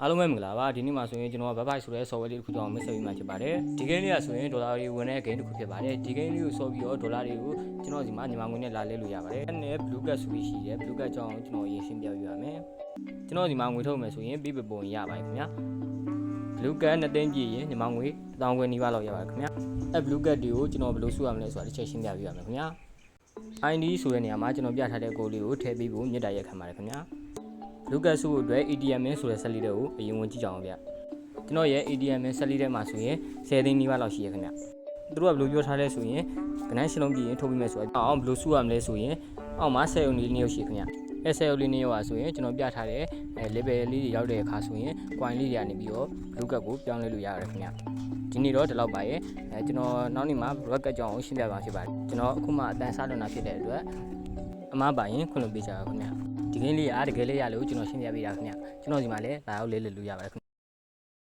အားလုံးပဲမင်္ဂလာပါဒီနေ့မှာဆိုရင်ကျွန်တော်က Website ဆိုတဲ့ software လေးတစ်ခုကြောင့်မိတ်ဆက်ပေးမှဖြစ်ပါတယ်ဒီ game လေးကဆိုရင်ဒေါ်လာတွေဝင်တဲ့ game တစ်ခုဖြစ်ပါတယ်ဒီ game လေးကိုဆော့ပြီးတော့ဒေါ်လာတွေကိုကျွန်တော်ဒီမှာမြန်မာငွေနဲ့လာလဲလို့ရပါတယ်အဲ့နဲ့ blue cat ဆိုပြီးရှိတယ် blue cat ကြောင့်ကျွန်တော်ရင်ရှင်းပြပြရမယ်ကျွန်တော်ဒီမှာငွေထုတ်မယ်ဆိုရင်ပြီးပပုံရပါတယ်ခင်ဗျာ blue cat 2သိန်းပြည့်ရင်မြန်မာငွေ1000ခွဲနီးပါးလောက်ရပါတယ်ခင်ဗျာအဲ့ blue cat တွေကိုကျွန်တော်ဘယ်လိုစုရမလဲဆိုတာတစ်ချက်ရှင်းပြပြရမယ်ခင်ဗျာ ID ဆိုတဲ့နေရာမှာကျွန်တော်ပြထားတဲ့ကိုလေးကိုထည့်ပြီးဖို့မြစ်တာရက်ခံပါတယ်ခင်ဗျာလူကစုအတွက် ATM ဆိုတဲ့ဆက်လေးတွေကိုအရင်ဝင်ကြည့်ကြအောင်ဗျကျွန်တော်ရဲ့ ATM ဆက်လေးထဲမှာဆိုရင်10သိန်းနီးပါးလောက်ရှိရခင်ဗျသူတို့ကဘယ်လိုပြောထားလဲဆိုရင်ကနန်းရှင်းလုံးပြည့်ရင်ထုတ်ပြီးမယ်ဆိုတော့အောင်ဘယ်လိုစုရမလဲဆိုရင်အောက်မှာ10ရုံလေးရှိခင်ဗျအဲ10ရုံလေးနေရောဆိုရင်ကျွန်တော်ပြထားတဲ့ level လေးတွေရောက်တဲ့အခါဆိုရင် coin လေးတွေကနေပြီးတော့လူကကိုပြောင်းလဲလို့ရတယ်ခင်ဗျဒီနေ့တော့ဒီလောက်ပါရဲ့ကျွန်တော်နောက်နေ့မှာ rocket ကြောင်းကိုရှင်းပြပါဖြစ်ပါတယ်ကျွန်တော်အခုမှအတန်းစားလွန်တာဖြစ်တဲ့အတွက်အမားပါရင်ခွင့်လို့ပေးကြပါခင်ဗျဒီကင်းလေးအားတကယ်လေးရလို့ကျွန်တော်ရှင်းပြပေးတာခင်ဗျကျွန်တော်ဒီမှာလည်းလာရောက်လေးလို့ရပါတယ်ခင်ဗျ